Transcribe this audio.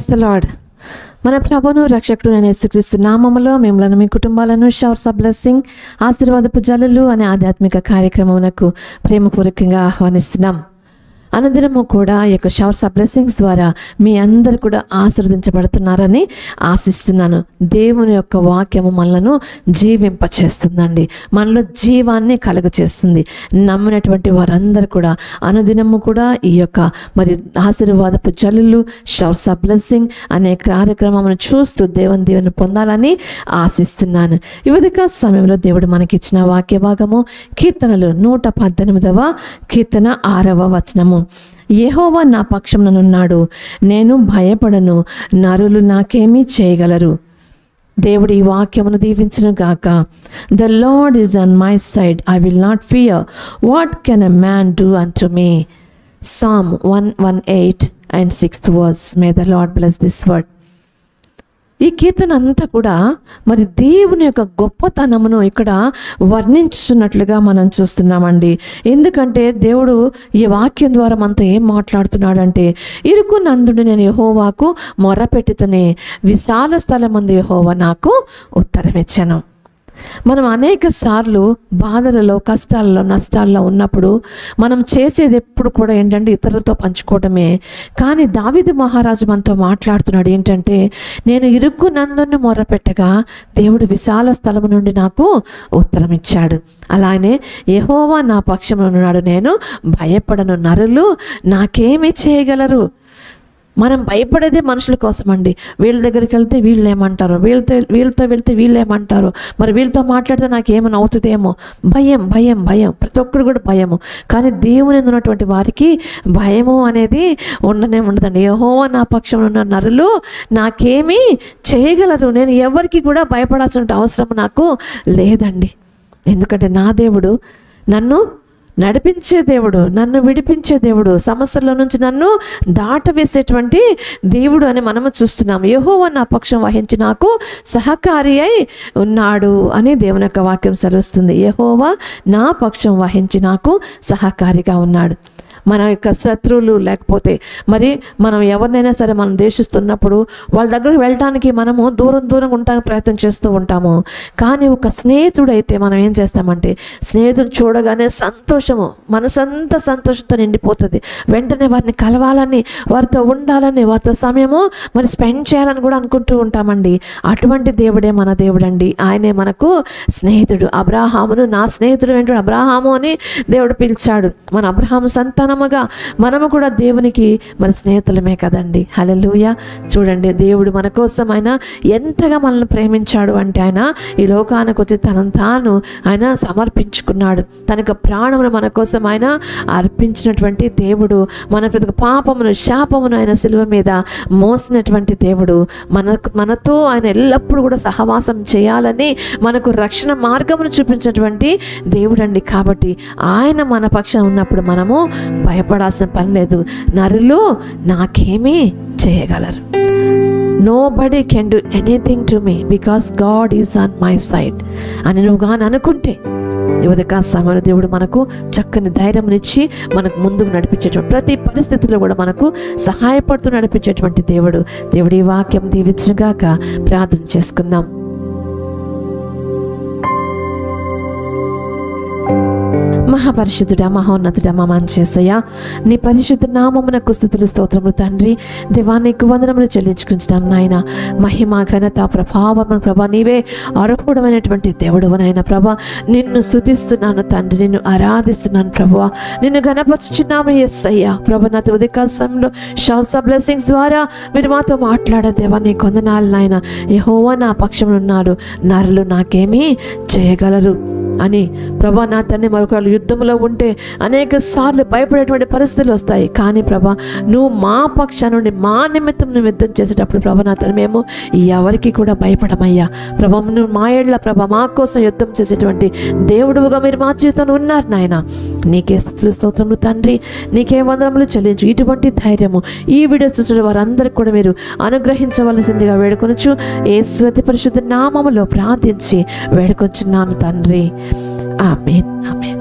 Praise the lord. మన ప్రభువును రక్షకుడు అయిన యేసుక్రీస్తు నామములో మిమ్మల్ని మీ కుటుంబాలను షవర్స్ ఆఫ్ బ్లెస్సింగ్ ఆశీర్వాదపు జల్లులు అనే ఆధ్యాత్మిక కార్యక్రమమునకు ప్రేమపూర్వకంగా ఆహ్వానిస్తున్నాం. అనుదినము కూడా ఈ యొక్క షవర్స్ ఆఫ్ బ్లెస్సింగ్స్ ద్వారా మీ అందరు కూడా ఆశీర్వదించబడుతున్నారని ఆశిస్తున్నాను. దేవుని యొక్క వాక్యము మనలను జీవింపచేస్తుందండి, మనలో జీవాన్ని కలుగచేస్తుంది. నమ్మినటువంటి వారందరూ కూడా అనుదినము కూడా ఈ యొక్క మరి ఆశీర్వాదపు జల్లులు షవర్స్ ఆఫ్ బ్లెస్సింగ్ అనే కార్యక్రమమును చూస్తూ దేవుని పొందాలని ఆశిస్తున్నాను. ఈ ఉదయ సమయంలో దేవుడు మనకిచ్చిన వాక్య భాగము కీర్తనలు 118వ కీర్తన 6వ వచనము. యెహోవా నా పక్షముననున్నాడు, నేను భయపడను, నరులు నాకేమీ చేయగలరు. దేవుడు ఈ వాక్యమును దీవించును గాక. The lord is on my side, I will not fear, what can a man do unto me. Psalm 118 and 6th verse. May the Lord bless this word. ఈ కీర్తన అంతా కూడా మరి దేవుని యొక్క గొప్పతనమును ఇక్కడ వర్ణించున్నట్లుగా మనం చూస్తున్నామండి. ఎందుకంటే దేవుడు ఈ వాక్యం ద్వారా మనతో ఏం మాట్లాడుతున్నాడంటే, ఇరుకు నందుడు నేను యెహోవాకు మొరపెట్టుతనే, విశాల స్థలమందు యెహోవా నాకు ఉత్తరం ఇచ్చెను. మనం అనేక సార్లు బాధలలో, కష్టాలలో, నష్టాల్లో ఉన్నప్పుడు మనం చేసేది ఎప్పుడు కూడా ఏంటంటే ఇతరులతో పంచుకోవడమే. కానీ దావీదు మహారాజు మనతో మాట్లాడుతున్నాడు ఏంటంటే, నేను ఇరుక్కునందుని మొరపెట్టగా దేవుడు విశాల స్థలము నుండి నాకు ఉత్తరం ఇచ్చాడు. అలానే యెహోవా నా పక్షమున ఉన్నాడు, నేను భయపడను, నరులు నాకేమి చేయగలరు. మనం భయపడేదే మనుషుల కోసం అండి. వీళ్ళ దగ్గరికి వెళ్తే వీళ్ళు ఏమంటారు, వీళ్ళతో వెళ్తే వీళ్ళు ఏమంటారు, మరి వీళ్ళతో మాట్లాడితే నాకేమైనా అవుతుందేమో, భయం భయం భయం, ప్రతి ఒక్కరు కూడా భయము. కానీ దేవుని ఉన్నటువంటి వారికి భయము అనేది ఉండదండి. యెహోవా నా పక్షంలో ఉన్న నరులు నాకేమీ చేయగలరు. నేను ఎవరికి కూడా భయపడాల్సిన అవసరం నాకు లేదండి. ఎందుకంటే నా దేవుడు నన్ను నడిపించే దేవుడు, నన్ను విడిపించే దేవుడు, సమస్యల నుంచి నన్ను దాటవేసేటువంటి దేవుడు అని మనము చూస్తున్నాము. యెహోవా నా పక్షం వహించి నాకు సహకారి అయి ఉన్నాడు అని దేవుని యొక్క వాక్యం సెలవుస్తుంది. యెహోవా నా పక్షం వహించి నాకు సహకారిగా ఉన్నాడు. మన యొక్క శత్రువులు లేకపోతే మరి మనం ఎవరినైనా సరే మనం ద్వేషిస్తున్నప్పుడు వాళ్ళ దగ్గరికి వెళ్ళడానికి మనము దూరంగా ఉండడానికి ప్రయత్నం చేస్తూ ఉంటాము. కానీ ఒక స్నేహితుడు అయితే మనం ఏం చేస్తామంటే, స్నేహితుడు చూడగానే సంతోషము, మనసంతా సంతోషంతో నిండిపోతుంది. వెంటనే వారిని కలవాలని, వారితో ఉండాలని, వారితో సమయము మరి స్పెండ్ చేయాలని కూడా అనుకుంటూ ఉంటామండి. అటువంటి దేవుడే మన దేవుడండి. ఆయనే మనకు స్నేహితుడు. అబ్రాహామును నా స్నేహితుడు ఏంటో అబ్రాహాము అని దేవుడు పిలిచాడు. మన అబ్రాహాము సంతానముగా మనము కూడా దేవునికి మన స్నేహితులమే కదండి. హల్లెలూయా. చూడండి, దేవుడు మన కోసం ఆయన ఎంతగా మనల్ని ప్రేమించాడు అంటే, ఆయన ఈ లోకానికి వచ్చి తనను తాను ఆయన సమర్పించుకున్నాడు. తన యొక్క ప్రాణమును మన కోసం ఆయన అర్పించినటువంటి దేవుడు, మన ప్రతి పాపమును, శాపమును ఆయన శిలువ మీద మోసినటువంటి దేవుడు, మనతో ఆయన ఎల్లప్పుడూ కూడా సహవాసం చేయాలని మనకు రక్షణ మార్గమును చూపించినటువంటి దేవుడు అండి. కాబట్టి ఆయన మన పక్షాన ఉన్నప్పుడు మనము భయపడాల్సిన పని లేదు. నరులు నాకేమీ చేయగలరు. Nobody can do anything to me because God is on my side అని నువ్వు కానీ అనుకుంటే, యువతకా సమయంలో దేవుడు మనకు చక్కని ధైర్యంనిచ్చి మనకు ముందుకు నడిపించేటువంటి, ప్రతి పరిస్థితుల్లో కూడా మనకు సహాయపడుతూ నడిపించేటువంటి దేవుడు. దేవుడి వాక్యం దీవించుగాక. ప్రార్థన చేసుకుందాం. మహాపరిశుద్ధుడా, మహోన్నతుడా, మా మంచేసయ్యా, నీ పరిశుద్ధ నామమునకు స్తుతులు స్తోత్రములు తండ్రి. దేవా, నీకు వందనములు చెల్లించుకుంటున్నాం నాయన. మహిమ, ఘనత, ప్రభావము ప్రభా నీవే అర్హుడమైనటువంటి దేవుడవు నాయన. ప్రభా నిన్ను స్తుతిస్తున్నాను తండ్రి, నిన్ను ఆరాధిస్తున్నాను ప్రభా, నిన్ను ఘనపరుచుచున్నాము యేసయ్యా. ప్రభా నా ఉదయకాల సమయంలో షవర్స్ ఆఫ్ బ్లెస్సింగ్స్ ద్వారా మీరు మాతో మాట్లాడారు దేవా, నీ కొందనాలు నాయన. యెహోవా నా పక్షంలో ఉన్నారు, నరులు నాకేమీ చేయగలరు అని. ప్రభా నా తండ్రి, మరొక యుద్ధంలో ఉంటే అనేక సార్లు భయపడేటువంటి పరిస్థితులు వస్తాయి. కానీ ప్రభా నువ్వు మా పక్షాన నుండి మా నిమిత్తం నువ్వు యుద్ధం చేసేటప్పుడు ప్రభా నా తండ్రి మేము ఎవరికి కూడా భయపడమయ్యా. ప్రభా నువ్వు మా ఏళ్ళ ప్రభా మా కోసం యుద్ధం చేసేటువంటి దేవుడుగా మీరు మా జీవితంలో ఉన్నారు నాయన. నీకే స్తుతులు స్తోత్రములు తండ్రి, నీకే వందనములు చెల్లించు. ఇటువంటి ధైర్యము ఈ వీడియో చూసిన వారందరికీ కూడా మీరు అనుగ్రహించవలసిందిగా వేడుకొనొచ్చు. యేసు అతి పరిశుద్ధ నామములో ప్రార్థించి వేడుకొంచున్నాను తండ్రి. ఆమేన్, ఆమేన్.